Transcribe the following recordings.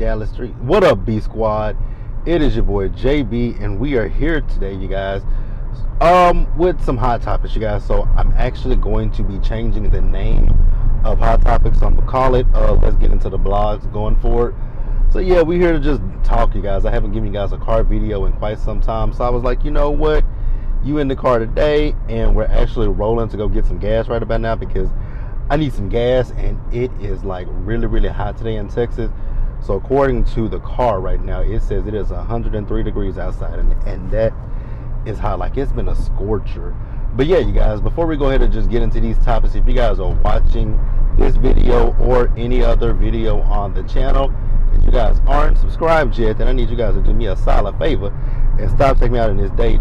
Dallas Street. What up, B Squad? It is your boy JB, and we are here today, you guys, with some hot topics, you guys. So I'm actually going to be changing the name of hot topics. So I'm gonna call it let's get into the blogs going forward. So yeah, we're here to just talk, you guys. I haven't given you guys a car video in quite some time, so I was like, you know what, you in the car today, and we're actually rolling to go get some gas right about now because I need some gas, and it is like really hot today in Texas. So according to the car right now, it says it is 103 degrees outside, and that is hot. Like, it's been a scorcher. But yeah, you guys, before we go ahead and just get into these topics, if you guys are watching this video or any other video on the channel, if you guys aren't subscribed yet, then I need you guys to do me a solid favor and stop taking me out on this date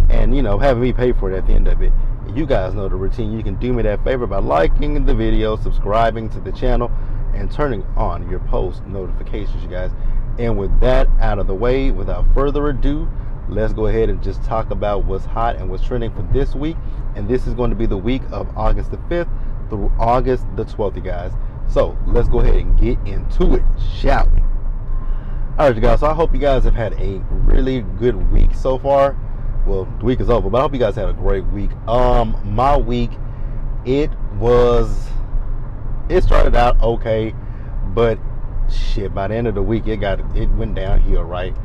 and, you know, having me pay for it at the end of it. You guys know the routine. You can do me that favor by liking the video, subscribing to the channel, and turning on your post notifications, you guys. And with that out of the way, without further ado, let's go ahead and just talk about what's hot and what's trending for this week. And this is going to be the week of August the 5th through August the 12th, you guys. So let's go ahead and get into it, shall we? Alright, you guys, so I hope you guys have had a really good week so far. Well, the week is over, but I hope you guys had a great week. My week, it started out okay, but shit, by the end of the week, it went downhill, right?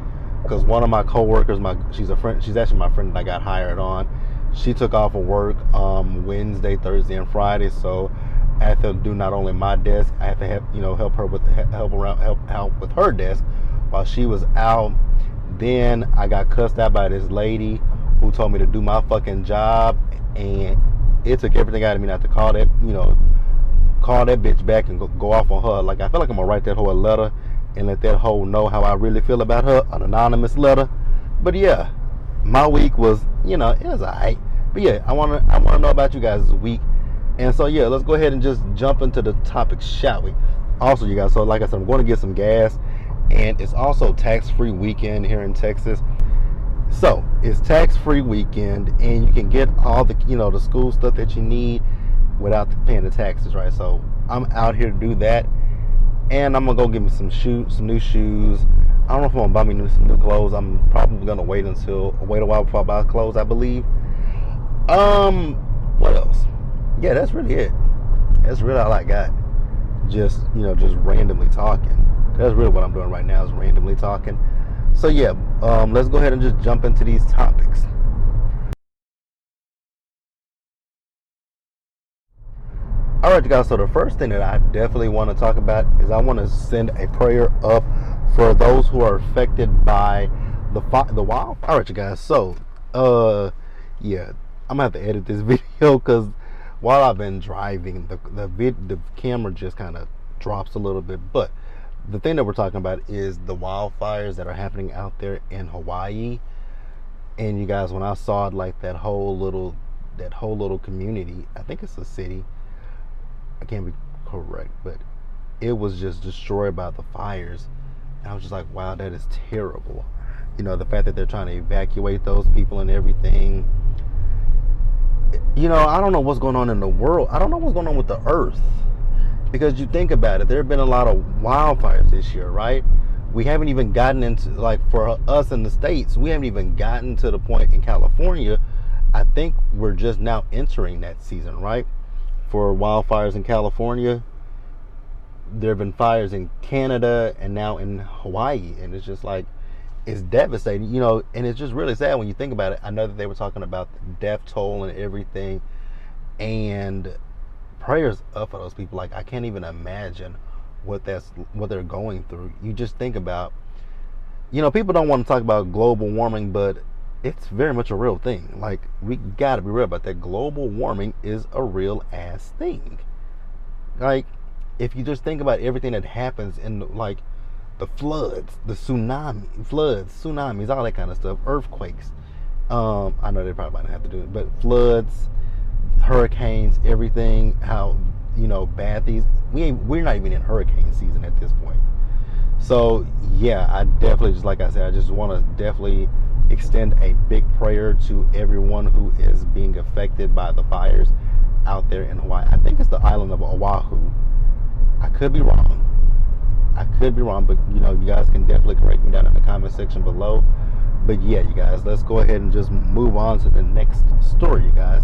Because one of my coworkers, she's actually my friend that I got hired on. She took off of work Wednesday, Thursday, and Friday, so I had to do not only my desk, I had to help out with her desk while she was out. Then I got cussed out by this lady who told me to do my fucking job, and it took everything out of me not to call that bitch back and go off on her. Like, I feel like I'm gonna write that hoe a letter and let that hoe know how I really feel about her, an anonymous letter. But yeah, my week was, it was alright. But yeah, I wanna know about you guys' week. And so yeah, let's go ahead and just jump into the topic, shall we? Also, you guys, so like I said, I'm going to get some gas. And it's also tax-free weekend here in Texas. So it's tax-free weekend, and you can get all the the school stuff that you need without paying the taxes, right? So I'm out here to do that, and I'm gonna go get me some new shoes. I don't know if I'm gonna buy me some new clothes. I'm probably gonna wait a while before I buy clothes, I believe. What else? Yeah, that's really it. That's really all I got. Just randomly talking. That's really what I'm doing right now, is randomly talking. So yeah, let's go ahead and just jump into these topics. Alright, you guys, so the first thing that I definitely want to talk about is I want to send a prayer up for those who are affected by the wild. Alright, you guys, so yeah, I'm gonna have to edit this video because while I've been driving, the camera just kind of drops a little bit. But the thing that we're talking about is the wildfires that are happening out there in Hawaii. And you guys, when I saw it, like that whole little community, I think it's a city, I can't be correct, but it was just destroyed by the fires. And I was just like, wow, that is terrible. The fact that they're trying to evacuate those people and everything. I don't know what's going on in the world. I don't know what's going on with the earth. Because you think about it, there have been a lot of wildfires this year, right? We haven't even gotten into, like, for us in the States, we haven't even gotten to the point in California. I think we're just now entering that season, right? For wildfires in California. There have been fires in Canada and now in Hawaii. And it's just like, it's devastating, and it's just really sad when you think about it. I know that they were talking about the death toll and everything. And prayers up for those people. Like, I can't even imagine what they're going through. You just think about, people don't want to talk about global warming, but it's very much a real thing. Like, we gotta be real about that. Global warming is a real ass thing. Like, if you just think about everything that happens in, like, the floods, the tsunamis, all that kind of stuff, earthquakes. I know they probably might not have to do it, but floods, hurricanes, everything, how bad we're not even in hurricane season at this point. So yeah, I definitely, just like I said, I just want to definitely extend a big prayer to everyone who is being affected by the fires out there in Hawaii. I think it's the island of Oahu. I could be wrong. I could be wrong, but you guys can definitely correct me down in the comment section below. But yeah, you guys, let's go ahead and just move on to the next story, you guys.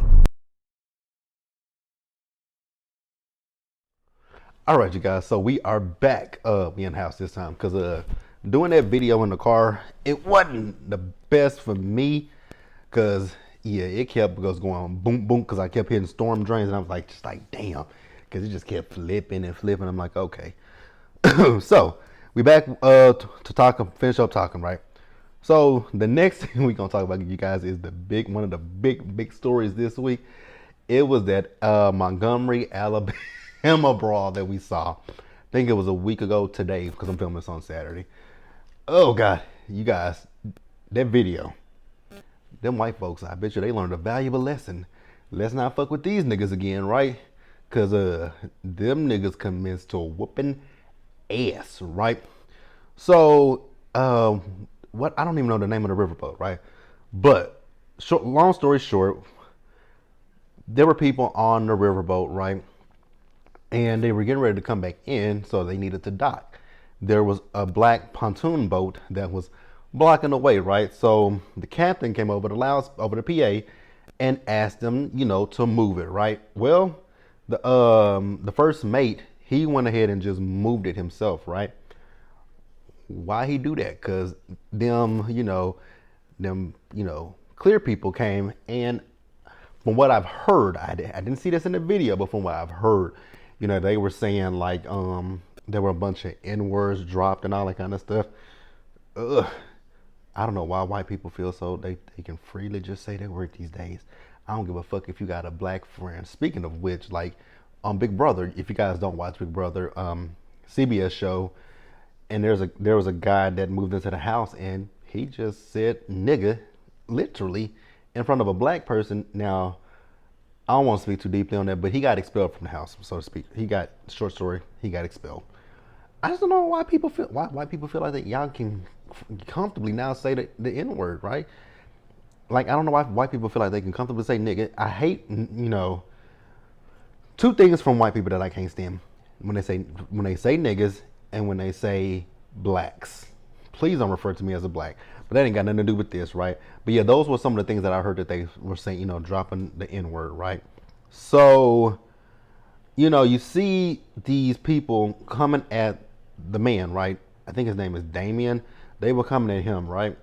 All right, you guys. So we are back in house this time because doing that video in the car, it wasn't the best for me because yeah, it kept going boom boom because I kept hitting storm drains and I was like just like damn because it just kept flipping and flipping. I'm like okay, so we back to talk, finish up talking, right? So the next thing we're gonna talk about, you guys, is one of the big stories this week. It was that Montgomery, Alabama brawl that we saw. I think it was a week ago today because I'm filming this on Saturday. Oh God, you guys, that video, them white folks, I bet you they learned a valuable lesson. Let's not fuck with these niggas again, right? Cause them niggas commenced to whooping ass, right? So what, I don't even know the name of the riverboat, right? But long story short, there were people on the riverboat, right? And they were getting ready to come back in, so they needed to dock. There was a black pontoon boat that was blocking the way, right? So the captain came over the PA and asked them, to move it, right? Well, the first mate, he went ahead and just moved it himself, right? Why he do that? Cause them, clear people came, and from what I've heard, I didn't see this in the video, but from what I've heard, they were saying like there were a bunch of N-words dropped and all that kind of stuff. Ugh. I don't know why white people feel so they can freely just say that word these days. I don't give a fuck if you got a black friend. Speaking of which, like on Big Brother, if you guys don't watch Big Brother, CBS show, and there was a guy that moved into the house and he just said nigga literally in front of a black person. Now I don't want to speak too deeply on that, but he got expelled from the house, so to speak. He got expelled. I just don't know why people feel like that y'all can comfortably now say the N word, right? Like I don't know why white people feel like they can comfortably say nigga. I hate two things from white people that I can't stand when they say niggas and when they say blacks. Please don't refer to me as a black. But that ain't got nothing to do with this, right? But yeah, those were some of the things that I heard that they were saying, dropping the N word, right? So, you see these people coming at the man, right? I think his name is Damien. They were coming at him, right?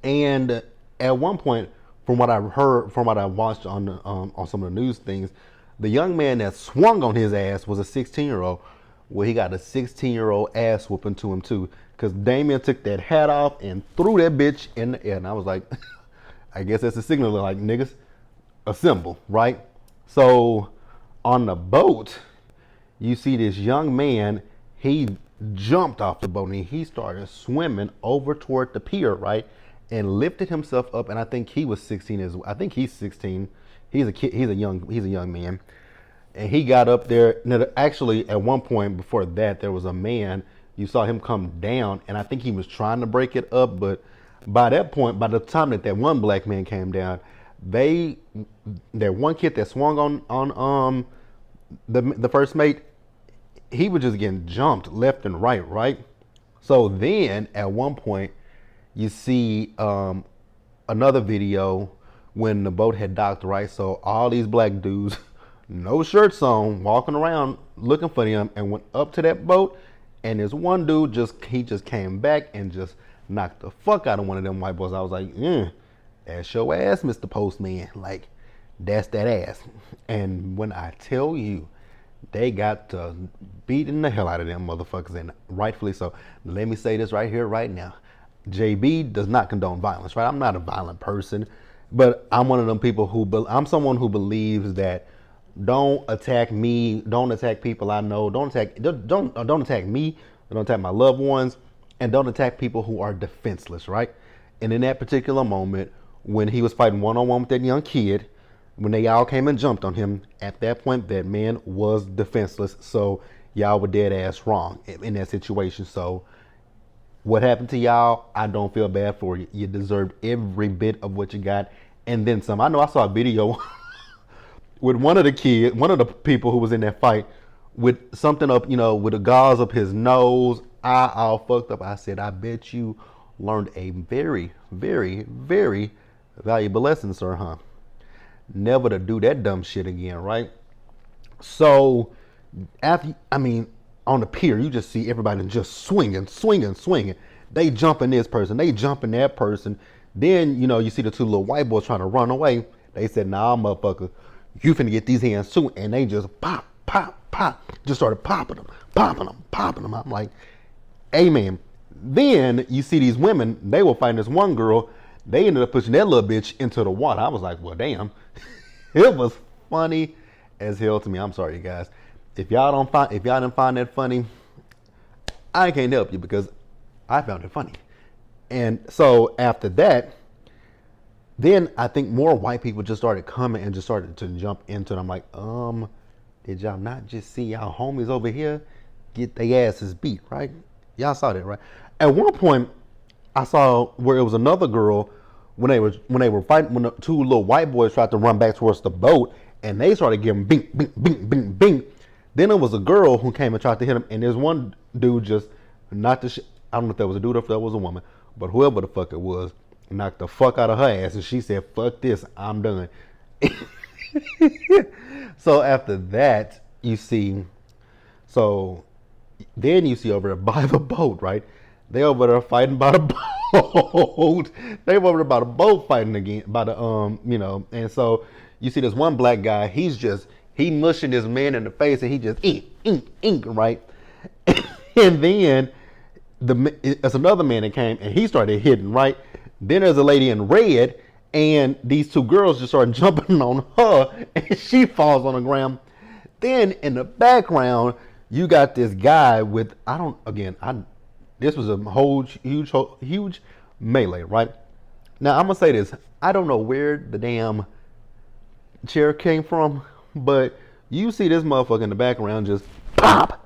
And at one point, from what I heard, from what I watched on some of the news things, the young man that swung on his ass was a 16-year-old. Well, he got a 16-year-old ass whooping to him too, because Damien took that hat off and threw that bitch in the air. And I was like, I guess that's a signal, like niggas, assemble, right? So on the boat, you see this young man. He jumped off the boat and he started swimming over toward the pier, right? And lifted himself up. And I think he was 16 as well. I think he's 16. He's a kid. He's a young man. And he got up there. Now, actually, at one point before that, there was a man. You saw him come down, and I think he was trying to break it up. But by that point, by the time that one black man came down, that one kid that swung on the first mate, he was just getting jumped left and right, right? So then at one point, you see another video when the boat had docked, right? So all these black dudes, no shirts on, walking around looking for them, and went up to that boat. And this one dude just came back and just knocked the fuck out of one of them white boys. I was like, that's your ass, Mr. Postman. Like, that's that ass. And when I tell you, they got beating the hell out of them motherfuckers, and rightfully so. Let me say this right here, right now. JB does not condone violence, right? I'm not a violent person, but I'm one of them people I'm someone who believes that don't attack me, don't attack people I know, don't attack me, don't attack my loved ones, and don't attack people who are defenseless, right? And in that particular moment, when he was fighting one-on-one with that young kid, when they all came and jumped on him, at that point, that man was defenseless. So y'all were dead ass wrong in that situation. So what happened to y'all, I don't feel bad for you. You deserved every bit of what you got, and then some. I know I saw a video with one of the people who was in that fight with something up, with a gauze up his nose. I all fucked up. I said, I bet you learned a very, very, very valuable lesson, sir, huh? Never to do that dumb shit again, right? So, on the pier, you just see everybody just swinging, swinging, swinging. They jumping this person, they jumping that person. Then, you see the two little white boys trying to run away. They said, nah, motherfucker, you finna get these hands too. And they just pop, pop, pop. Just started popping them, popping them, popping them. I'm like, amen. Then you see these women, they were fighting this one girl. They ended up pushing that little bitch into the water. I was like, well, damn. It was funny as hell to me. I'm sorry, you guys. If y'all didn't find that funny, I can't help you because I found it funny. And so after that, then I think more white people just started coming and just started to jump into it. I'm like, did y'all not just see y'all homies over here get their asses beat, right? Y'all saw that, right? At one point, I saw where it was another girl when they were fighting, when the two little white boys tried to run back towards the boat, and they started giving bing, bing, bing, bing, bing. Then it was a girl who came and tried to hit him, and there's one dude just knocked the shit. I don't know if that was a dude or if that was a woman, but whoever the fuck it was, knocked the fuck out of her ass, and she said, fuck this, I'm done. So after that, then you see over there by the boat, right? They over there fighting by the boat. They over there by the boat fighting again, and so you see this one black guy, he mushing this man in the face, and he just ink, right? And then there's another man that came, and he started hitting, right? Then there's a lady in red, and these two girls just started jumping on her, and she falls on the ground. Then in the background, you got this guy with, this was a whole huge melee, right? Now I'm gonna say this, I don't know where the damn chair came from, but you see this motherfucker in the background just pop,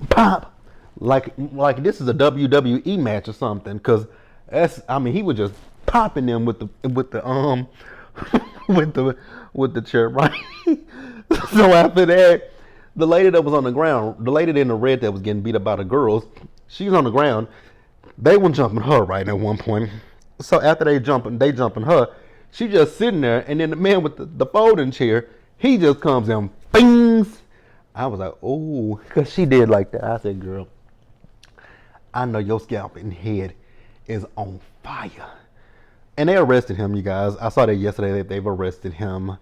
pop, like this is a WWE match or something, because he was just popping them with the with the chair, right? So after that, the lady that was on the ground, the lady in the red that was getting beat up by the girls, she's on the ground. They were jumping her right at one point. So after they jumping her, she just sitting there, and then the man with the folding chair, he just comes in, bings. I was like, oh, because she did like that. I said, girl, I know your scalp and head is on fire. And they arrested him, you guys. I saw that yesterday that they've arrested him.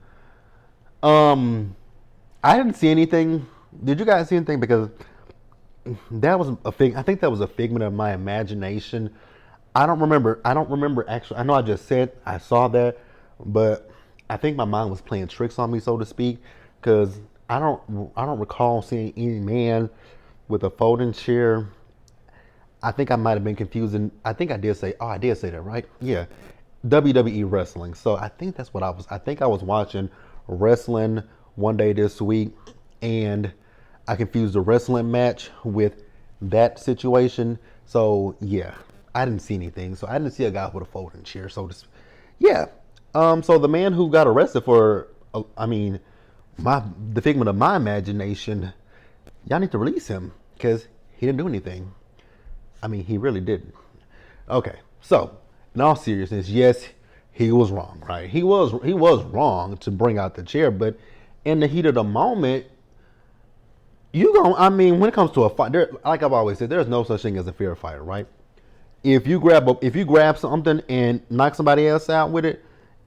I didn't see anything. Did you guys see anything? Because that was I think that was a figment of my imagination. I don't remember actually. I know I just said I saw that, but I think my mind was playing tricks on me, so to speak, because I don't recall seeing any man with a folding chair. I think I might have been confusing. I think I did say that, right? Yeah. WWE wrestling. So I think that's what I think I was watching wrestling one day this week, and I confused the wrestling match with that situation. So yeah, I didn't see anything. So I didn't see a guy with a folding chair. So yeah. So the man who got arrested for, the figment of my imagination, y'all need to release him because he didn't do anything. He really didn't. Okay, so in all seriousness, yes, he was wrong, right? He was wrong to bring out the chair, but in the heat of the moment, when it comes to a fight, like I've always said, there's no such thing as a fair fight, right? If you grab something and knock somebody else out with it,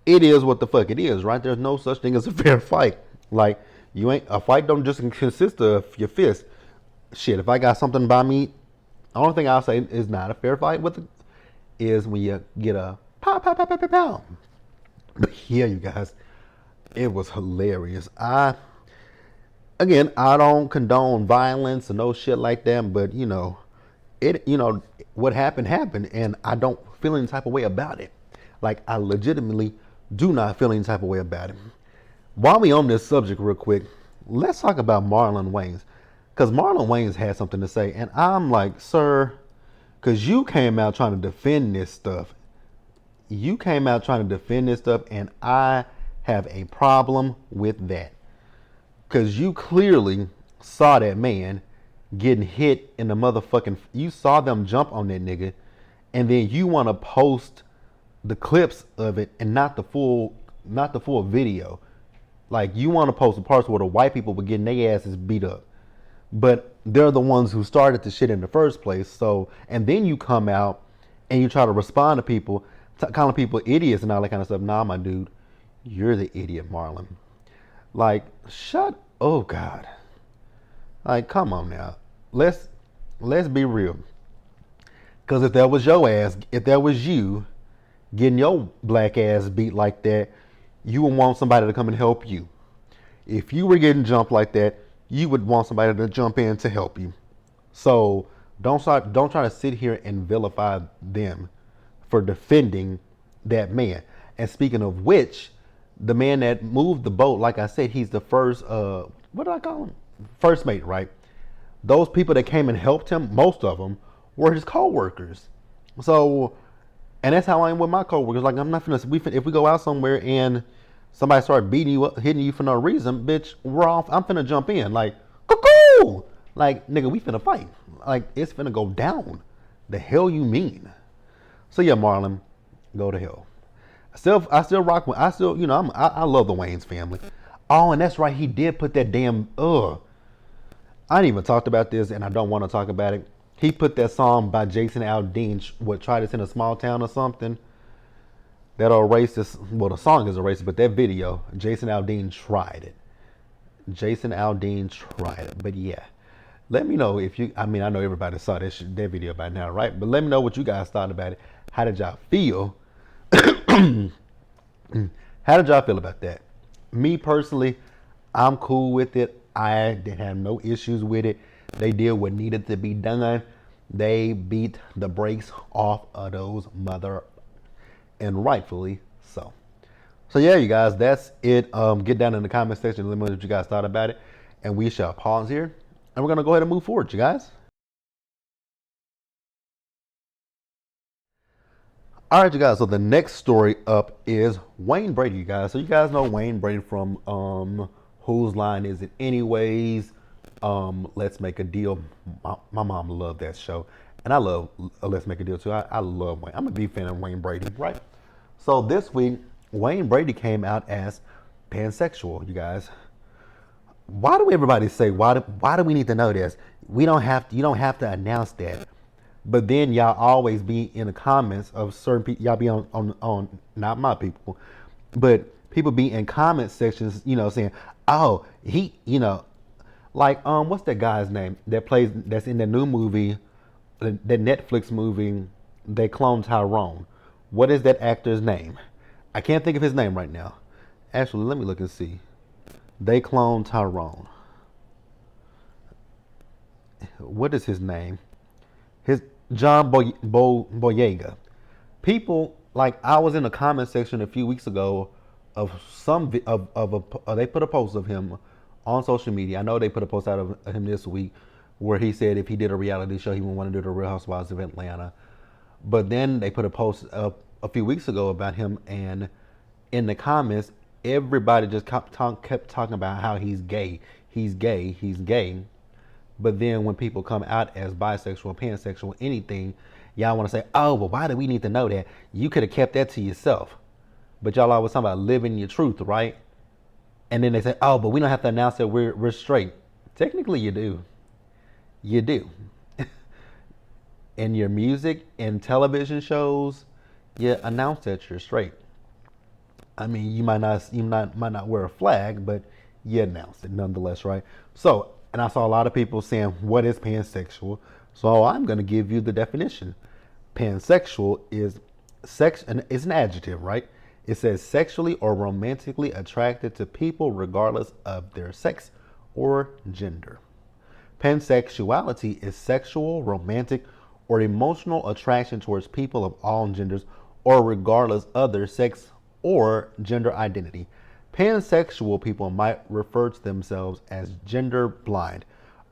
it is what the fuck it is, right? There's no such thing as a fair fight. Like, a fight don't just consist of your fist. Shit, if I got something by me, the only thing I'll say is not a fair fight is when you get a pow, pow, pow, pow, pow, pow. But yeah, you guys, it was hilarious. I don't condone violence and no shit like that, but what happened, and I don't feel any type of way about it. Like, I legitimately do not feel any type of way about it. While we on this subject real quick, let's talk about Marlon Wayans. Because Marlon Wayans had something to say, and I'm like, sir, because you came out trying to defend this stuff. And I have a problem with that. Because you clearly saw that man getting hit in the motherfucking, you saw them jump on that nigga, and then you want to post the clips of it and not the full video. Like, you want to post the parts where the white people were getting their asses beat up, but they're the ones who started the shit in the first place. So, and then you come out and you try to respond to people, calling people idiots and all that kind of stuff. Nah, my dude, you're the idiot, Marlon. Like, shut. Oh God. Like, come on now. Let's be real. Cause if that was your ass, if that was you getting your black ass beat like that, you would want somebody to come and help you. If you were getting jumped like that, you would want somebody to jump in to help you. So don't try to sit here and vilify them for defending that man. And speaking of which, the man that moved the boat, like I said, he's the first what do I call him? First mate, right? Those people that came and helped him, most of them were his co-workers. So, and that's how I am with my co-workers. Like, I'm not finna, if we go out somewhere and somebody start beating you up, hitting you for no reason, bitch, we're off. I'm finna jump in. Like, cuckoo! Like, nigga, we finna fight. Like, it's finna go down. The hell you mean? So yeah, Marlon, go to hell. I still rock with, I love the Wayans family. Oh, and that's right, he did put that damn, I didn't even talked about this, and I don't want to talk about it. He put that song by Jason Aldean, what, Try This in a Small Town or something. That old racist, well, the song is a racist, but that video, Jason Aldean tried it. Jason Aldean tried it, but yeah. Let me know if you, I know everybody saw that video by now, right? But let me know what you guys thought about it. How did y'all feel? How did y'all feel about that? Me personally, I'm cool with it. I didn't have no issues with it. They did what needed to be done. They beat the brakes off of those mother, and rightfully so. So yeah, you guys, that's it. Get down in the comment section and let me know what you guys thought about it. And we shall pause here. And we're going to go ahead and move forward, you guys. All right, you guys. So the next story up is Wayne Brady, you guys. So you guys know Wayne Brady from Whose Line Is It Anyways? Let's Make a Deal. My mom loved that show. And I love Let's Make a Deal too. I love Wayne. I'm a big fan of Wayne Brady, right? So this week, Wayne Brady came out as pansexual, you guys. Why do everybody say, why do we need to know this? You don't have to announce that. But then y'all always be in the comments of certain people, y'all be on not my people, but people be in comment sections, saying, oh, he, like, what's that guy's name that's in the new movie, the Netflix movie, they cloned Tyrone. What is that actor's name? I can't think of his name right now. Actually, let me look and see. They cloned Tyrone. What is his name? His John Boyega. People, like, I was in the comment section a few weeks ago of they put a post of him on social media. I know they put a post out of him this week where he said if he did a reality show, he would want to do the Real Housewives of Atlanta. But then they put a post up a few weeks ago about him, and in the comments, everybody just kept talking about how he's gay. He's gay. He's gay. But then when people come out as bisexual, pansexual, anything, y'all want to say, oh, well, why do we need to know that? You could have kept that to yourself. But y'all always talking about living your truth, right? And then they say, oh, but we don't have to announce that we're straight. Technically, you do. You do. In your music and television shows, you announce that you're straight. I mean, you might not wear a flag, but you announce it nonetheless, right? So, and I saw a lot of people saying, what is pansexual? So I'm going to give you the definition. Pansexual is sex, and it's an adjective, right? It says sexually or romantically attracted to people regardless of their sex or gender. Pansexuality is sexual, romantic, or emotional attraction towards people of all genders or regardless of their sex or gender identity. Pansexual people might refer to themselves as gender blind,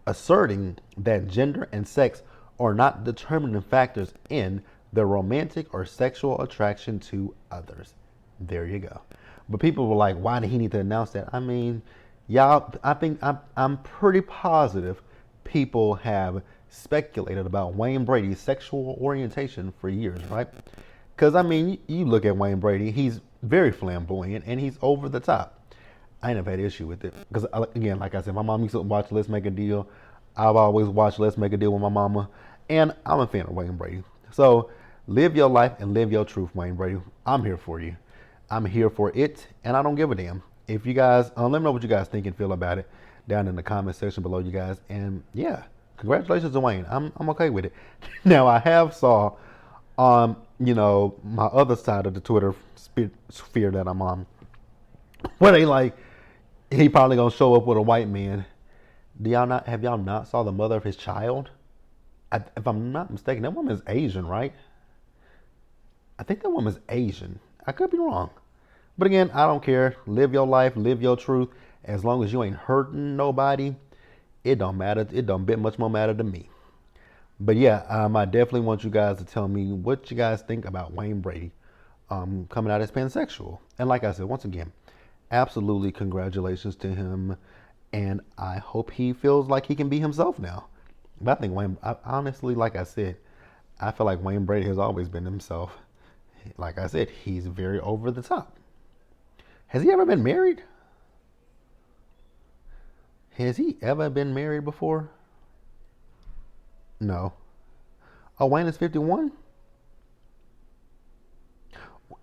asserting that gender and sex are not determining factors in their romantic or sexual attraction to others. There you go. But people were like, why did he need to announce that? I mean, Y'all, I'm pretty positive people have speculated about Wayne Brady's sexual orientation for years, right? Because I mean, you look at Wayne Brady, he's very flamboyant and he's over the top. I ain't never had an issue with it because again, like I said, my mom used to watch Let's Make a Deal. I've always watched Let's Make a Deal with my mama, and I'm a fan of Wayne Brady. So live your life and live your truth, Wayne Brady. I'm here for you. I'm here for it, and I don't give a damn. If you guys, let me know what you guys think and feel about it down in the comment section below, you guys. And yeah, congratulations to Wayne. I'm okay with it. Now I have saw on my other side of the Twitter sphere that I'm on, where they like he probably gonna show up with a white man. Do y'all not have y'all not saw the mother of his child? If I'm not mistaken, that woman is Asian, right? I think that woman's Asian. I could be wrong. But again, I don't care. Live your life, live your truth. As long as you ain't hurting nobody, it don't matter. It don't bit much more matter to me. But yeah, I definitely want you guys to tell me what you guys think about Wayne Brady coming out as pansexual. And like I said, once again, absolutely congratulations to him. And I hope he feels like he can be himself now. But I think honestly, like I said, I feel like Wayne Brady has always been himself. Like I said, he's very over the top. Has he ever been married? Has he ever been married before? No. Oh, Wayne is 51?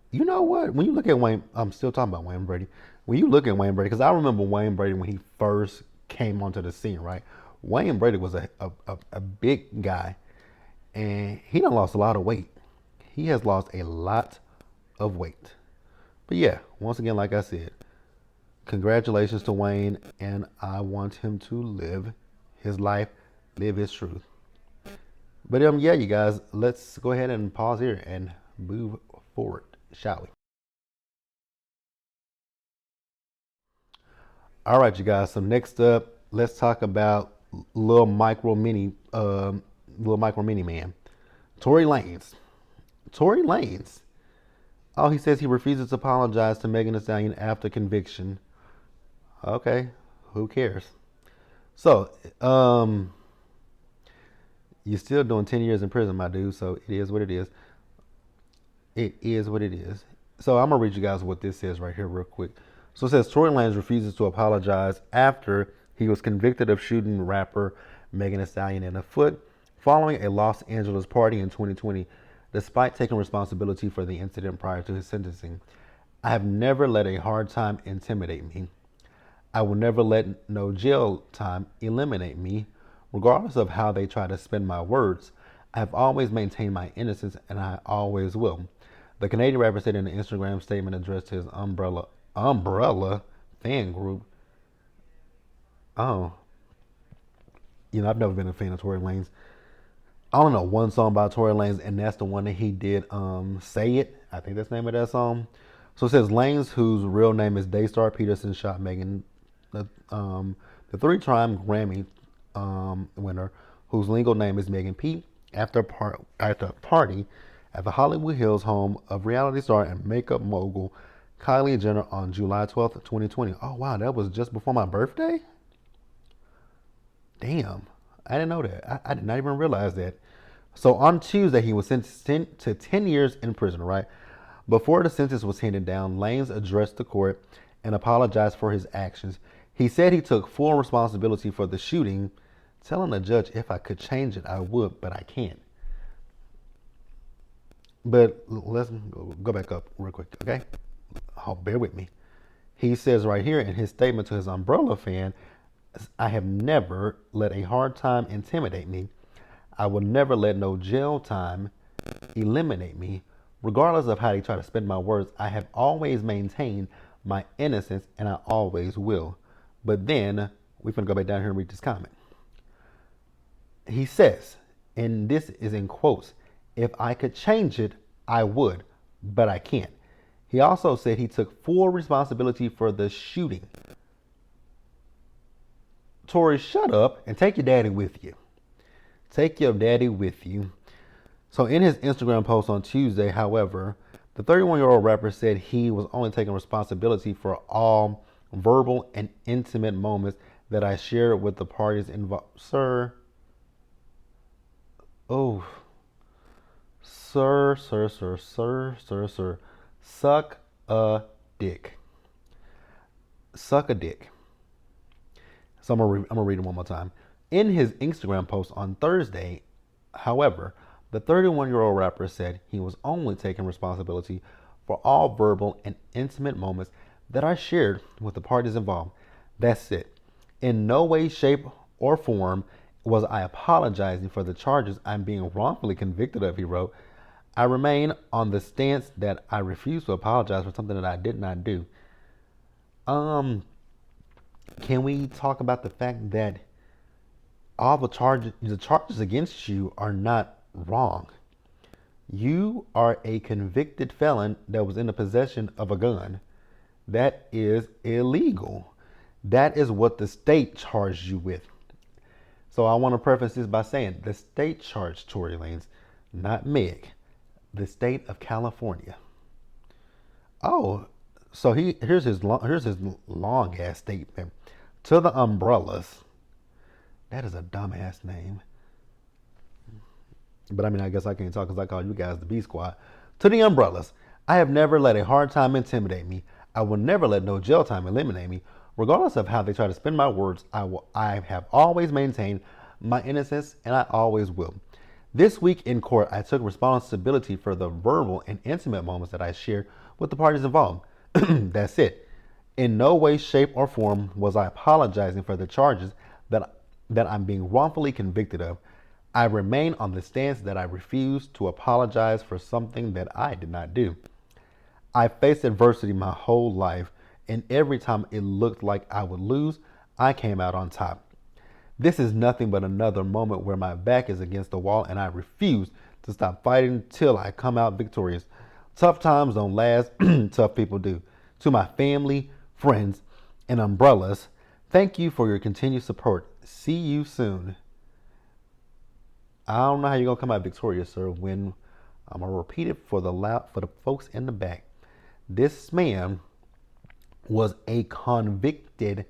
You know what? When you look at Wayne, I'm still talking about Wayne Brady. When you look at Wayne Brady, because I remember Wayne Brady when he first came onto the scene, right? Wayne Brady was a big guy, and he done lost a lot of weight. He has lost a lot of weight. But yeah, once again, like I said, congratulations to Wayne, and I want him to live his life, live his truth. But yeah, you guys, let's go ahead and pause here and move forward, shall we? All right, you guys. So next up, let's talk about little micro mini man, Tory Lanez. Tory Lanez. Oh, he says he refuses to apologize to Megan Thee Stallion after conviction. Okay, who cares? So, you're still doing 10 years in prison, my dude. So it is what it is. It is what it is. So I'm gonna read you guys what this says right here, real quick. So it says Tory Lanez refuses to apologize after he was convicted of shooting rapper Megan Thee Stallion in the foot following a Los Angeles party in 2020, despite taking responsibility for the incident prior to his sentencing. I have never let a hard time intimidate me. I will never let no jail time eliminate me, regardless of how they try to spin my words. I have always maintained my innocence, and I always will. The Canadian rapper said in an Instagram statement addressed to his Umbrella fan group. Oh, I've never been a fan of Tory Lanez. I only know one song by Tory Lanez, and that's the one that he did, Say It. I think that's the name of that song. So it says Lanez, whose real name is Daystar Peterson, shot Megan, the three-time Grammy winner, whose legal name is Megan P, after a party at the Hollywood Hills home of reality star and makeup mogul Kylie Jenner on July 12th, 2020. Oh, wow, that was just before my birthday? Damn, I didn't know that. I did not even realize that. So on Tuesday, he was sentenced to 10 years in prison, right? Before the sentence was handed down, Lanez addressed the court and apologized for his actions. He said he took full responsibility for the shooting, telling the judge if I could change it, I would, but I can't. But let's go back up real quick, okay? Oh, bear with me. He says right here in his statement to his Umbrella fan, I have never let a hard time intimidate me. I will never let no jail time eliminate me. Regardless of how they try to spin my words, I have always maintained my innocence, and I always will. But then, we're going to go back down here and read this comment. He says, and this is in quotes, if I could change it, I would, but I can't. He also said he took full responsibility for the shooting. Tory, shut up and take your daddy with you. Take your daddy with you. So in his Instagram post on Tuesday, however, the 31-year-old rapper said he was only taking responsibility for all verbal and intimate moments that I shared with the parties involved. Sir, oh, sir. Suck a dick. Suck a dick. So I'm gonna read it one more time. In his Instagram post on Thursday, however, the 31-year-old rapper said he was only taking responsibility for all verbal and intimate moments that I shared with the parties involved. That's it. In no way, shape, or form was I apologizing for the charges I'm being wrongfully convicted of, he wrote. I remain on the stance that I refuse to apologize for something that I did not do. Um, can we talk about the fact that all the charges against you are not wrong? You are a convicted felon that was in the possession of a gun. That is illegal. That is what the state charged you with. So I want to preface this by saying the state charged Tory Lanez, not Meg, the state of California. Oh, so here's his long ass statement to the umbrellas. That is a dumbass name. But I mean, I guess I can't talk because I call you guys the B Squad. To the umbrellas, I have never let a hard time intimidate me. I will never let no jail time eliminate me. Regardless of how they try to spin my words, I have always maintained my innocence, and I always will. This week in court, I took responsibility for the verbal and intimate moments that I shared with the parties involved. That's it. In no way, shape, or form was I apologizing for the charges that I'm being wrongfully convicted of. I remain on the stance that I refuse to apologize for something that I did not do. I faced adversity my whole life, and every time it looked like I would lose, I came out on top. This is nothing but another moment where my back is against the wall and I refuse to stop fighting till I come out victorious. Tough times don't last, tough people do. To my family, friends, and umbrellas, thank you for your continued support. See you soon. I don't know how you're gonna come out victorious, sir, when I'm gonna repeat it for the folks in the back. This man was a convicted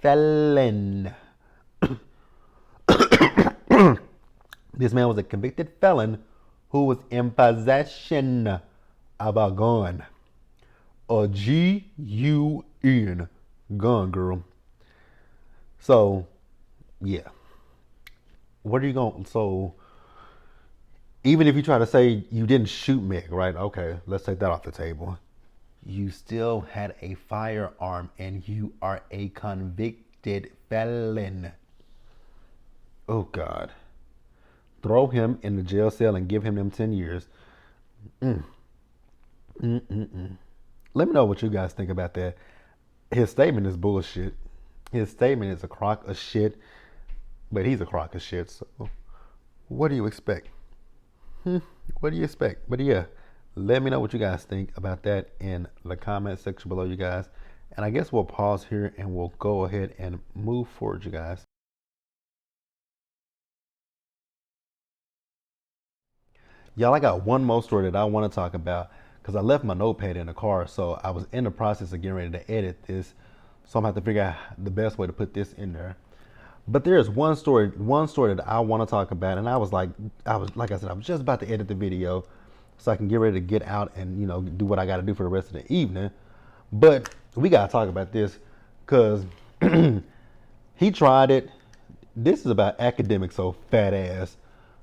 felon. This man was a convicted felon who was in possession of a gun. A G-U-N. Gun, girl. So, yeah. What are you going to... So, even if you try to say you didn't shoot Meg, right? Okay, let's take that off the table. You still had a firearm and you are a convicted felon. Oh, God. Throw him in the jail cell and give him them 10 years. Let me know what you guys think about that. His statement is bullshit. His statement is a crock of shit. But he's a crock of shit, so what do you expect? What do you expect? But yeah, let me know what you guys think about that in the comment section below, you guys. And I guess we'll pause here and we'll go ahead and move forward, you guys. Y'all, I got one more story that I want to talk about because I left my notepad in the car, so I was in the process of getting ready to edit this. So I'm gonna have to figure out the best way to put this in there. But there is one story that I want to talk about, and I was like I said, I was just about to edit the video so I can get ready to get out and do what I got to do for the rest of the evening. But we gotta talk about this because he tried it. This is about academics, so fat ass.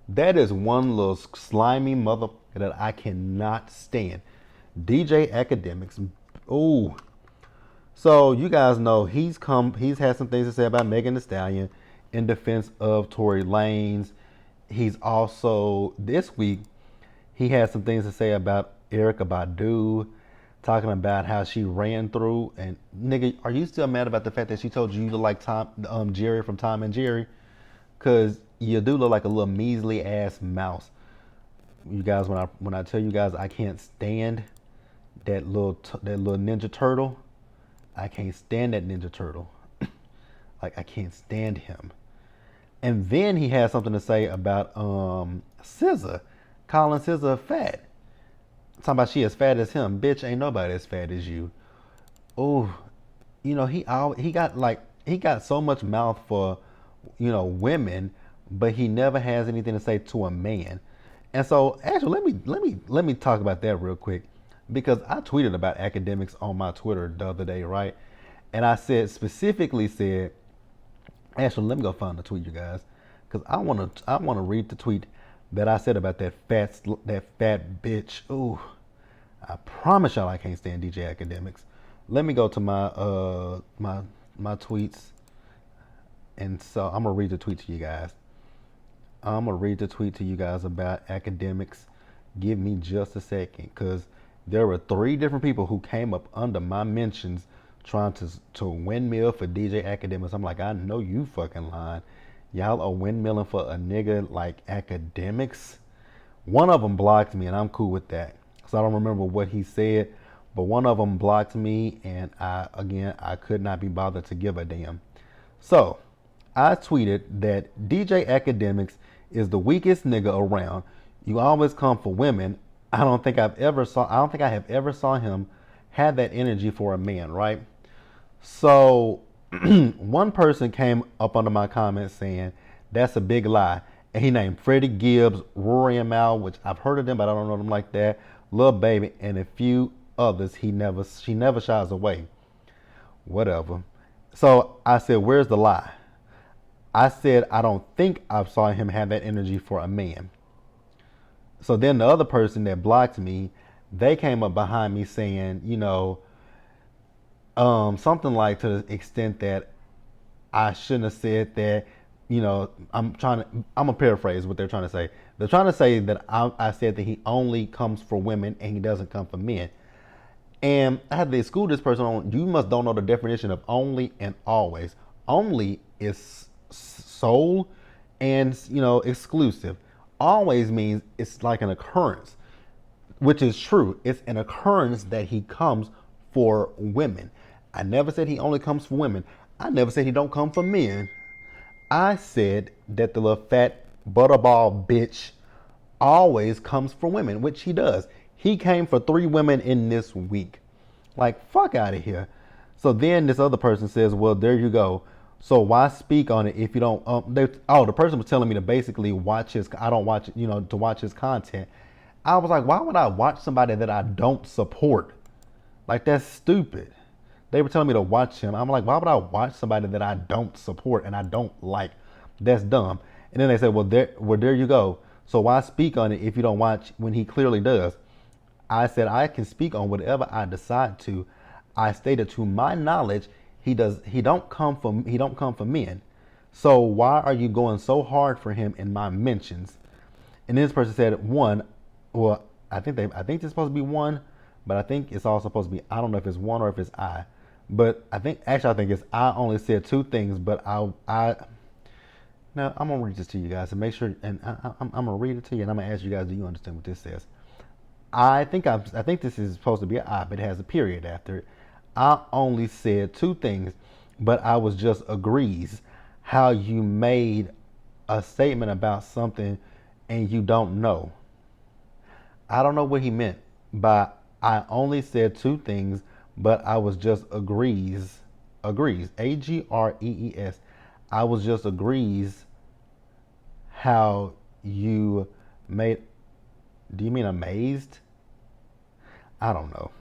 That is one little slimy mother that I cannot stand. DJ Academics. Ooh. So you guys know he's had some things to say about Megan Thee Stallion in defense of Tory Lanez. He's also, this week, he had some things to say about Erykah Badu, talking about how she ran through, and nigga, are you still mad about the fact that she told you look like Jerry from Tom and Jerry? Cause you do look like a little measly ass mouse. You guys, when I tell you guys I can't stand that little Ninja Turtle, I can't stand that Ninja Turtle. Like, I can't stand him. And then he had something to say about SZA, calling SZA fat. Talking about she as fat as him. Bitch, ain't nobody as fat as you. Oh, he got so much mouth for, women, but he never has anything to say to a man. And so, actually, let me talk about that real quick, because I tweeted about academics on my Twitter the other day, right? And I specifically said, actually, let me go find the tweet, you guys, because I want to read the tweet that I said about that fat bitch. Ooh, I promise y'all I can't stand DJ Academics. Let me go to my tweets, and so I'm gonna read the tweet to you guys. I'm gonna read the tweet to you guys about academics. Give me just a second, cause there were 3 different people who came up under my mentions trying to windmill for DJ Academics. I'm like, I know you fucking lying. Y'all are windmilling for a nigga like Academics. One of them blocked me, and I'm cool with that. So I don't remember what he said, but one of them blocked me, and I could not be bothered to give a damn. So I tweeted that DJ Academics is the weakest nigga around. You always come for women. I don't think I have ever saw him have that energy for a man, right? So one person came up under my comments saying that's a big lie. And he named Freddie Gibbs, Rory and Mal, which I've heard of them, but I don't know them like that. Lil Baby, and a few others. She never shies away. Whatever. So I said, where's the lie? I said, I don't think I saw him have that energy for a man. So then the other person that blocked me, they came up behind me saying, something like to the extent that I shouldn't have said that. I'm gonna paraphrase what they're trying to say. They're trying to say that I said that he only comes for women and he doesn't come for men. And I had to school this person on, you must don't know the definition of only and always. Only is sole and, exclusive. Always means it's like an occurrence, which is true. It's an occurrence that he comes for women. I never said he only comes for women. I never said he don't come for men. I said that the little fat butterball bitch always comes for women, which he does. He came for 3 women in this week. Like, fuck out of here. So then this other person says, well, there you go. So why speak on it if you don't? The person was telling me to basically watch his. I don't watch, to watch his content. I was like, why would I watch somebody that I don't support? Like, that's stupid. They were telling me to watch him. I'm like, why would I watch somebody that I don't support and I don't like? That's dumb. And then they said, well, there you go. So why speak on it if you don't watch when he clearly does? I said, I can speak on whatever I decide to. I stated, to my knowledge, he don't come for men. So why are you going so hard for him in my mentions? And this person said, one, well, I think it's supposed to be one, but I think it's all supposed to be, I don't know if it's one or if it's I. But I think it's, I only said 2 things, but now I'm gonna read this to you guys and make sure, and I'm gonna read it to you, and I'm gonna ask you guys, do you understand what this says? I think this is supposed to be an I, but it has a period after it. I only said 2 things, but I was just agrees how you made a statement about something and you don't know. I don't know what he meant by I only said 2 things, but I was just agrees. Agrees. I was just agrees how you made. Do you mean amazed? I don't know.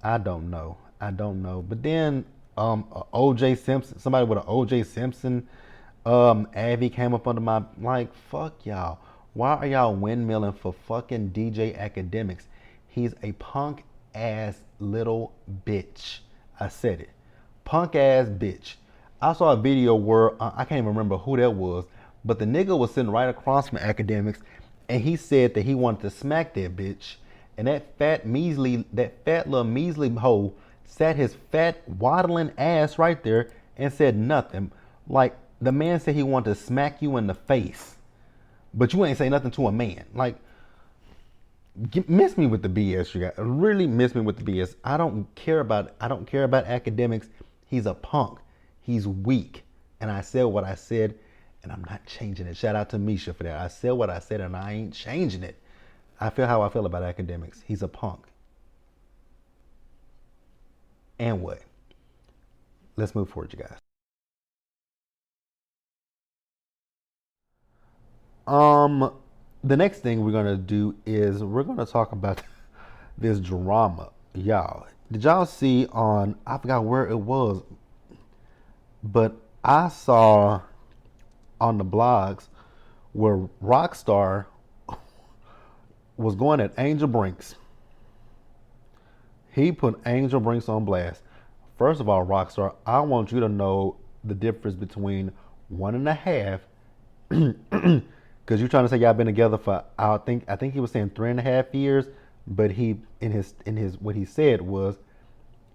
But then OJ Simpson, somebody with an OJ Simpson Avi came up under my, like, fuck y'all. Why are y'all windmilling for fucking DJ Academics? He's a punk ass little bitch. I said it. Punk ass bitch. I saw a video where I can't even remember who that was, but the nigga was sitting right across from Academics, and he said that he wanted to smack that bitch, and that fat little measly hoe sat his fat waddling ass right there and said nothing. Like, the man said he wanted to smack you in the face, but you ain't say nothing to a man. Like, miss me with the BS, you guys. Really miss me with the BS. I don't care about Academics. He's a punk. He's weak. And I said what I said, and I'm not changing it. Shout out to Misha for that. I said what I said, and I ain't changing it. I feel how I feel about Academics. He's a punk. And what? Let's move forward, you guys. Um, the next thing we're gonna do is we're gonna talk about this drama, y'all. Did y'all see on, I forgot where it was, but I saw on the blogs where Rockstar was going at Angel Brinks. He put Angel Brinks on blast. First of all, Rockstar, I want you to know the difference between 1.5, because you're trying to say y'all been together for, I think he was saying 3.5 years, but he in his what he said was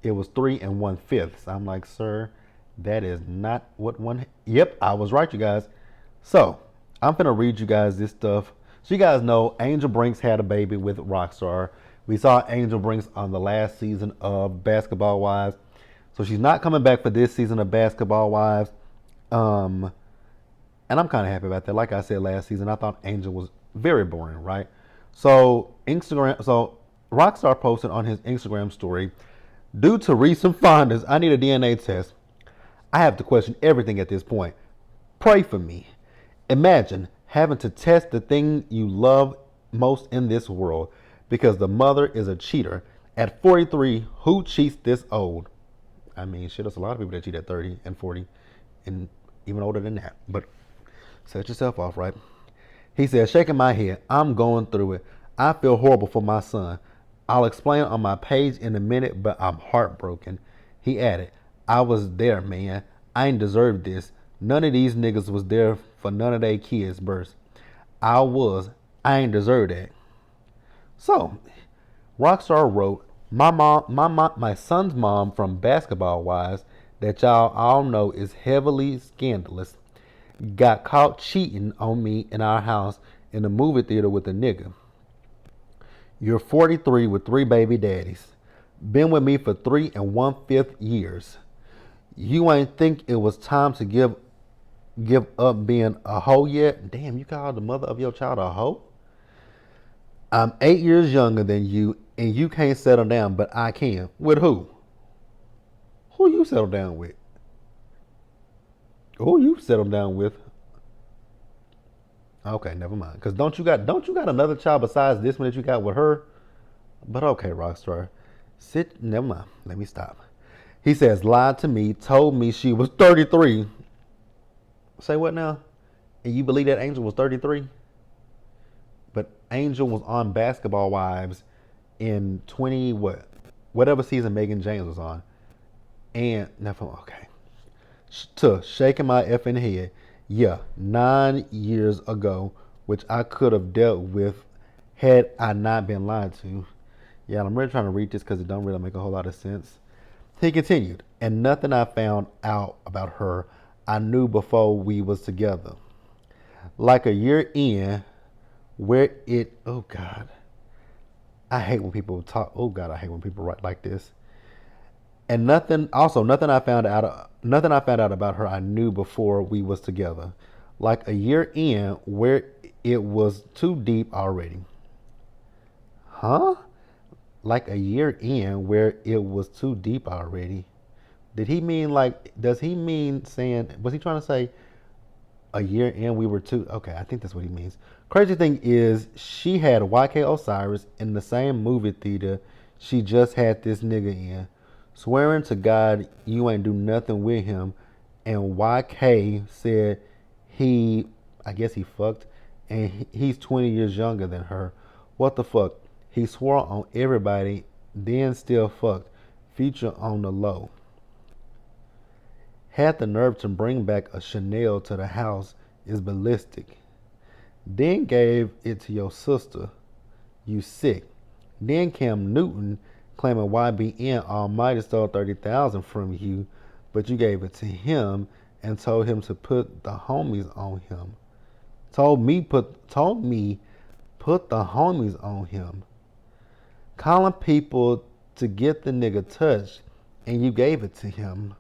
it was 3 1/5. So I'm like, sir, that is not what one. Yep, I was right, you guys. So I'm gonna read you guys this stuff. So you guys know Angel Brinks had a baby with Rockstar. We saw Angel Brinks on the last season of Basketball Wives. So she's not coming back for this season of Basketball Wives. Um, and I'm kind of happy about that. Like I said last season, I thought Angel was very boring, right? So Rockstar posted on his Instagram story, due to recent findings, I need a DNA test. I have to question everything at this point. Pray for me. Imagine having to test the thing you love most in this world because the mother is a cheater. At 43, who cheats this old? I mean, shit, there's a lot of people that cheat at 30 and 40 and even older than that. But set yourself off, right? He said, shaking my head, I'm going through it. I feel horrible for my son. I'll explain on my page in a minute, but I'm heartbroken. He added, I was there, man. I ain't deserved this. None of these niggas was there for none of their kids' births. I was. I ain't deserved that. So, Rockstar wrote, my son's mom from Basketball Wives, that y'all all know is heavily scandalous, got caught cheating on me in our house in the movie theater with a nigga. You're 43 with 3 baby daddies. Been with me for 3 1/5 years. You ain't think it was time to give up being a hoe yet? Damn, you called the mother of your child a hoe? I'm 8 years younger than you, and you can't settle down, but I can. With who? Who you settle down with? Who you settle down with? Okay, never mind. Cause don't you got another child besides this one that you got with her? But okay, Rockstar. Sit. Never mind. Let me stop. He says lied to me, told me she was 33. Say what now? And you believe that Angel was 33? But Angel was on Basketball Wives in 20 what? Whatever season Megan James was on. And never okay. To shaking my effing head. Yeah, 9 years ago, which I could have dealt with had I not been lied to. Yeah, I'm really trying to read this because it don't really make a whole lot of sense. He continued, and nothing I found out about her I knew before we was together. Like a year in, where it, oh God, I hate when people talk, oh God, I hate when people write like this. And nothing I found out about her I knew before we was together. Like a year in, where it was too deep already. Huh? Like a year in, where it was too deep already. Did he mean like? Does he mean saying? Was he trying to say a year in we were too? Okay, I think that's what he means. Crazy thing is, she had YK Osiris in the same movie theater she just had this nigga in, swearing to God you ain't do nothing with him, and YK said he, I guess he fucked, and he's 20 years younger than her. What the fuck? He swore on everybody, then still fucked. Feature on the low. Had the nerve to bring back a Chanel to the house is ballistic. Then gave it to your sister. You sick. Then Cam Newton claiming YBN Almighty stole 30,000 from you, but you gave it to him and told him to put the homies on him. Told me put the homies on him. Calling people to get the nigga touched, and you gave it to him.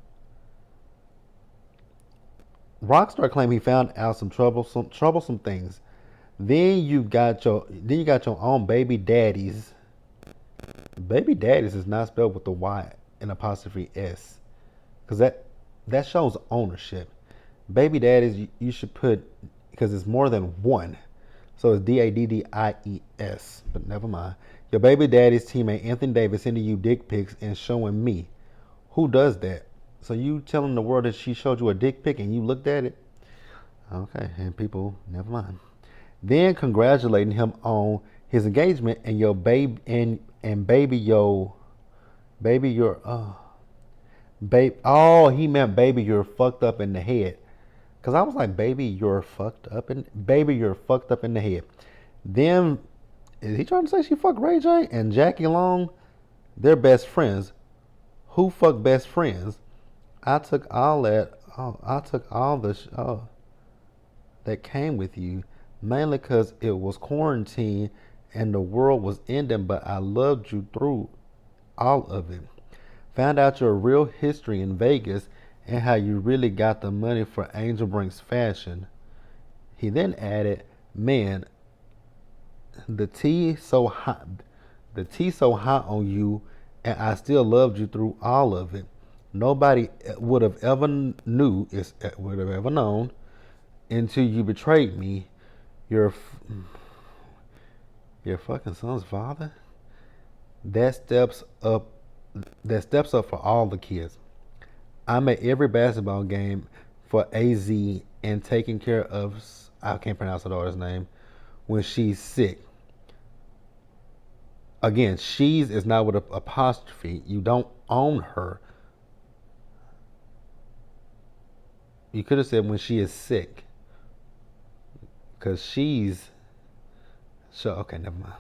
Rockstar claimed he found out some troublesome things. Then you got your own baby daddies. Baby daddies is not spelled with the Y. an apostrophe S, because that shows ownership. Baby daddies, you should put, because it's more than one. So it's Daddies, but never mind. Your baby daddy's teammate Anthony Davis sending you dick pics and showing me. Who does that? So you telling the world that she showed you a dick pic and you looked at it? Okay, and people, never mind. Then congratulating him on his engagement and your baby and baby your babe. Oh, he meant baby you're fucked up in the head. Cause I was like, baby you're fucked up in the head. Then is he trying to say she fucked Ray J and Jackie Long? They're best friends. Who fuck best friends? I took all that. Oh, I took all the that came with you, mainly because it was quarantine and the world was ending. But I loved you through all of it. Found out your real history in Vegas and how you really got the money for Angel Brink's fashion. He then added, "Man, the tea so hot, the tea so hot on you, and I still loved you through all of it. Nobody would have ever would have ever known until you betrayed me. Your your fucking son's father. That steps up. That steps up for all the kids. I'm at every basketball game for AZ and taking care of. I can't pronounce her daughter's name when she's sick. Again, she's is not with an apostrophe. You don't own her. You could have said when she is sick. Because she's. So, okay, never mind.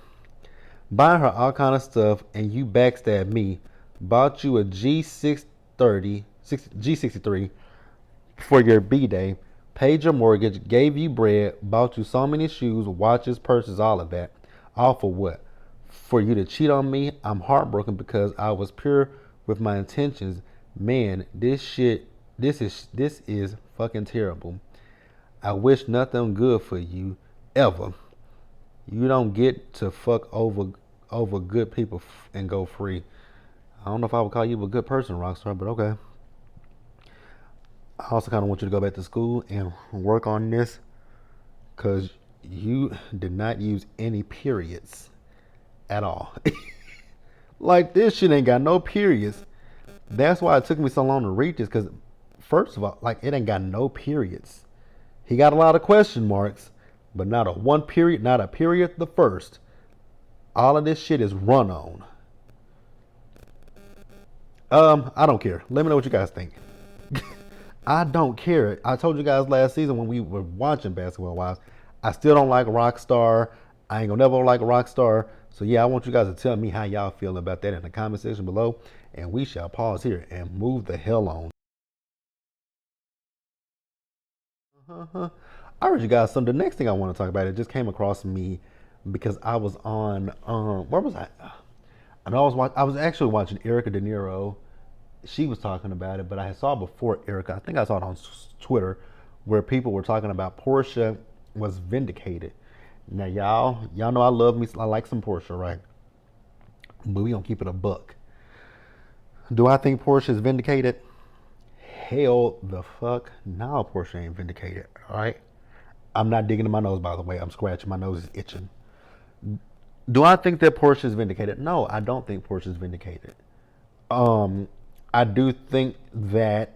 Buying her all kind of stuff and you backstab me. Bought you a G63 for your B-Day. Paid your mortgage. Gave you bread. Bought you so many shoes, watches, purses, all of that. All for what? For you to cheat on me? I'm heartbroken because I was pure with my intentions. Man, this is fucking terrible. I wish nothing good for you ever. You don't get to fuck over good people and go free. I don't know if I would call you a good person, Roccstar, but okay. I also kind of want you to go back to school and work on this because you did not use any periods at all. Like, this shit ain't got no periods. That's why it took me so long to read this because, first of all, like, it ain't got no periods. He got a lot of question marks, but not a one period, not a period the first. All of this shit is run on. I don't care. Let me know what you guys think. I don't care. I told you guys last season when we were watching Basketball Wives, I still don't like Roccstar. I ain't gonna never like Roccstar. So yeah, I want you guys to tell me how y'all feel about that in the comment section below. And we shall pause here and move the hell on. All right, you guys. So the next thing I want to talk about, it just came across me because I was on where was I? I know I was actually watching Erica De Niro. She was talking about it, but I saw before Erica. I think I saw it on Twitter where people were talking about Portia was vindicated. Now y'all know I love me. I like some Portia, right? But we gonna keep it a buck. Do I think Portia is vindicated? Hell the fuck no, Portia ain't vindicated. All right. I'm not digging in my nose, by the way. I'm scratching. My nose is itching. Do I think that Portia is vindicated? No, I don't think Portia is vindicated. I do think that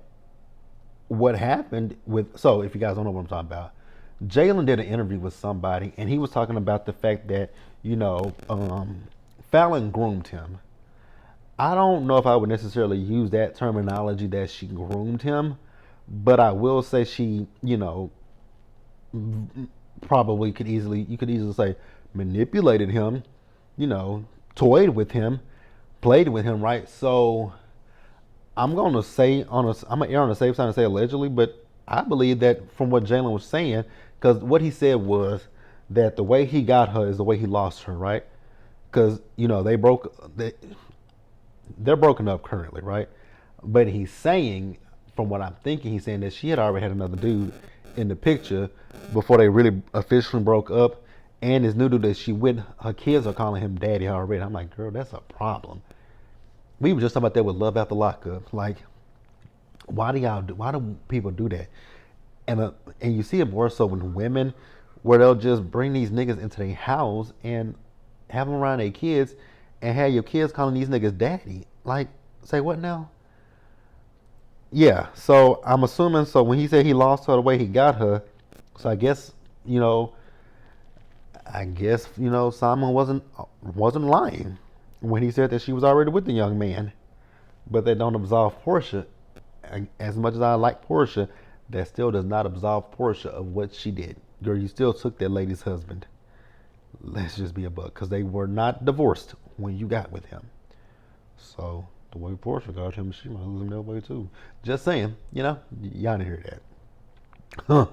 what happened with, so if you guys don't know what I'm talking about, Jalen did an interview with somebody and he was talking about the fact that, Fallon groomed him. I don't know if I would necessarily use that terminology that she groomed him, but I will say she, probably you could easily say manipulated him, toyed with him, played with him, right? So I'm gonna err on the safe side and say allegedly, but I believe that from what Jalen was saying, because what he said was that the way he got her is the way he lost her, right? Because they're broken up currently, right? But he's saying, from what I'm thinking, he's saying that she had already had another dude in the picture before they really officially broke up, and this new dude that she with, her kids are calling him daddy already. I'm like, girl, that's a problem. We were just talking about that with Love After Lockup. Like, why do people do that? And you see it more so with women, where they'll just bring these niggas into their house and have them around their kids, and have your kids calling these niggas daddy. Like, say what now? Yeah. So I'm assuming. So when he said he lost her the way he got her, so you know, Simon wasn't lying when he said that she was already with the young man. But that don't absolve Portia. As much as I like Portia, that still does not absolve Portia of what she did. Girl, you still took that lady's husband. Let's just be a buck, because they were not divorced when you got with him. So the way Portia got him, she might lose him that way too. Just saying, y'all didn't hear that. Huh.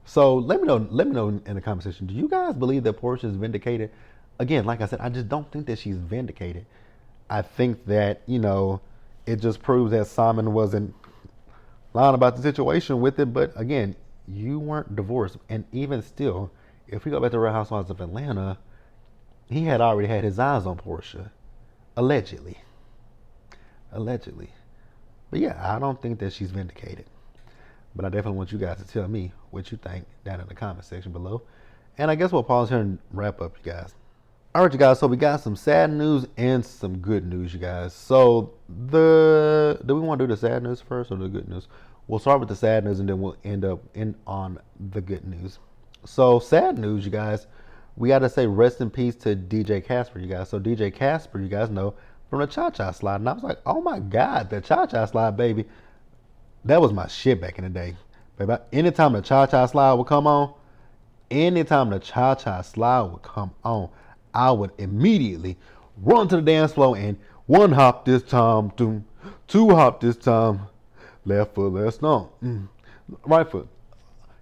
So let me know in the comment section. Do you guys believe that Portia is vindicated? Again, like I said, I just don't think that she's vindicated. I think that, it just proves that Simon wasn't lying about the situation with it. But again, you weren't divorced. And even still, if we go back to Real Housewives of Atlanta, he had already had his eyes on Portia. Allegedly. But yeah, I don't think that she's vindicated. But I definitely want you guys to tell me what you think down in the comment section below. And I guess we'll pause here and wrap up, you guys. All right, you guys. So we got some sad news and some good news, you guys. So do we want to do the sad news first or the good news? We'll start with the sad news and then we'll end on the good news. So sad news, you guys. We got to say rest in peace to DJ Casper, you guys. So DJ Casper, you guys know, from the Cha-Cha Slide. And I was like, oh my God, the Cha-Cha Slide, baby. That was my shit back in the day. Baby, anytime the Cha-Cha Slide would come on, I would immediately run to the dance floor and one hop this time, two hop this time, left foot, let's stomp, right foot,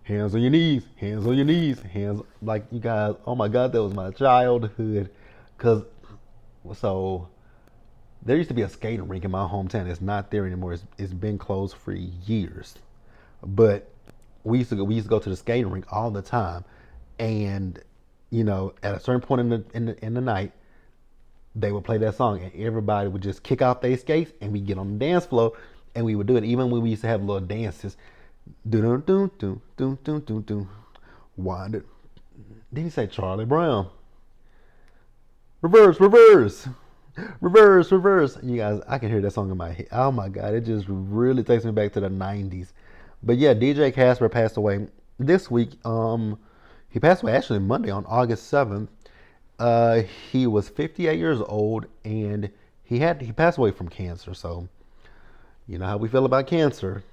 hands on your knees, hands, like, you guys, oh my God, that was my childhood. So there used to be a skating rink in my hometown. It's not there anymore. It's been closed for years. But we used to go to the skating rink all the time, and at a certain point in the night, they would play that song, and everybody would just kick off their skates, and we'd get on the dance floor, and we would do it. Even when we used to have little dances, do do do do do do do. Wind it. Then he say Charlie Brown. Reverse. You guys, I can hear that song in my head. Oh my God, it just really takes me back to the 90s. But yeah, DJ Casper passed away this week. He passed away actually Monday on August 7th. He was 58 years old, and he passed away from cancer. So, you know how we feel about cancer.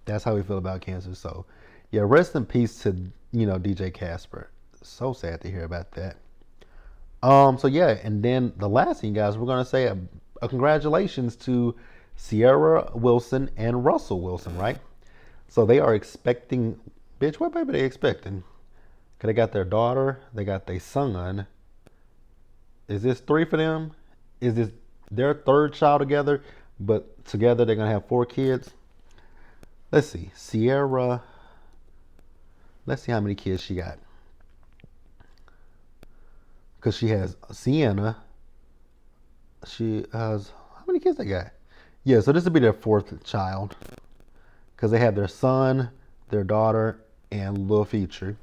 That's how we feel about cancer. So, yeah, rest in peace to, DJ Casper. So sad to hear about that. So yeah, and then the last thing, guys, we're gonna say a congratulations to Sierra Wilson and Russell Wilson, right? So they are expecting, bitch, what baby they expecting? Cause they got their daughter, they got their son. Is this 3 for them? Is this their 3rd child together? But together they're gonna have 4 kids. Let's see, Sierra. Let's see how many kids she got. Because she has Sienna. She has, how many kids they got? Yeah, so this will be their 4th child. Because they have their son, their daughter, and Lil Future,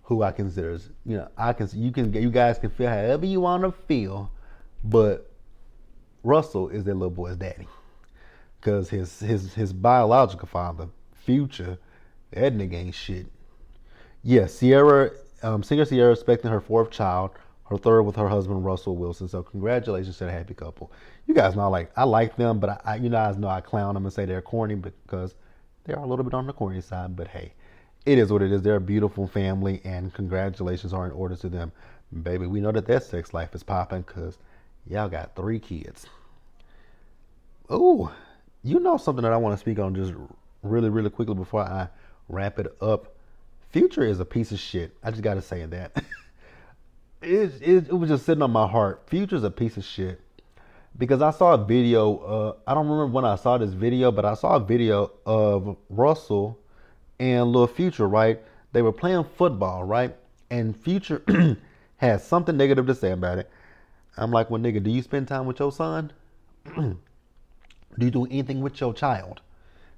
who I consider is, you guys can feel however you want to feel, but Russell is their little boy's daddy. Because his biological father, Future, that nigga ain't shit. Yeah, Singer Sierra expecting her 4th child, her 3rd with her husband Russell Wilson. So congratulations to the happy couple. You guys know I like them, but you guys know I clown them and say they're corny because they are a little bit on the corny side. But hey, it is what it is. They're a beautiful family, and congratulations are in order to them, baby. We know that sex life is popping because y'all got 3 kids. Oh, something that I want to speak on just really, really quickly before I wrap it up. Future is a piece of shit. I just got to say that. It was just sitting on my heart. Future's a piece of shit. Because I saw a video, I don't remember when I saw this video, but I saw a video of Russell and Lil Future, right? They were playing football, right? And Future had something negative to say about it. I'm like, well, nigga, do you spend time with your son? Do you do anything with your child?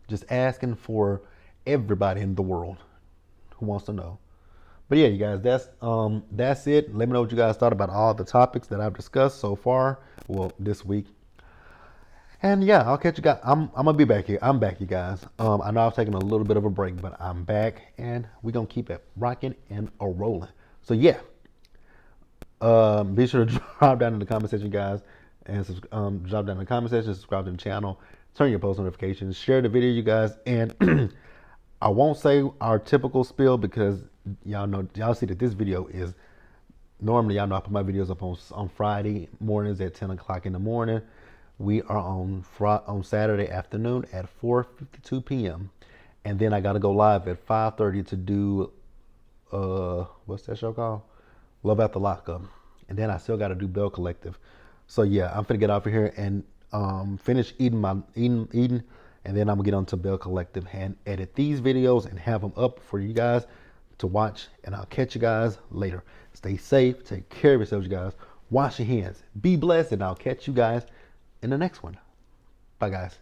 Just asking for everybody in the world who wants to know. But yeah, you guys, that's it. Let me know what you guys thought about all the topics that I've discussed so far. Well, this week. And yeah, I'll catch you guys. I'm gonna be back here. I'm back, you guys. I know I've taken a little bit of a break, but I'm back, and we're gonna keep it rocking and a rolling. So yeah, be sure to drop down in the comment section, guys, and drop down in the comment section, subscribe to the channel, turn your post notifications, share the video, you guys, and I won't say our typical spiel because y'all see that this video is normally y'all know I put my videos up on Friday mornings at 10 o'clock in the morning. We are on Saturday afternoon at 4:52 p.m. and then I gotta go live at 5:30 to do what's that show called? Love After Lockup. And then I still gotta do Bell Collective. So yeah, I'm finna get off of here and finish eating, and then I'm gonna get on to Bell Collective and edit these videos and have them up for you guys to watch. And I'll catch you guys later. Stay safe, take care of yourselves, you guys. Wash your hands, be blessed, and I'll catch you guys in the next one. Bye, guys.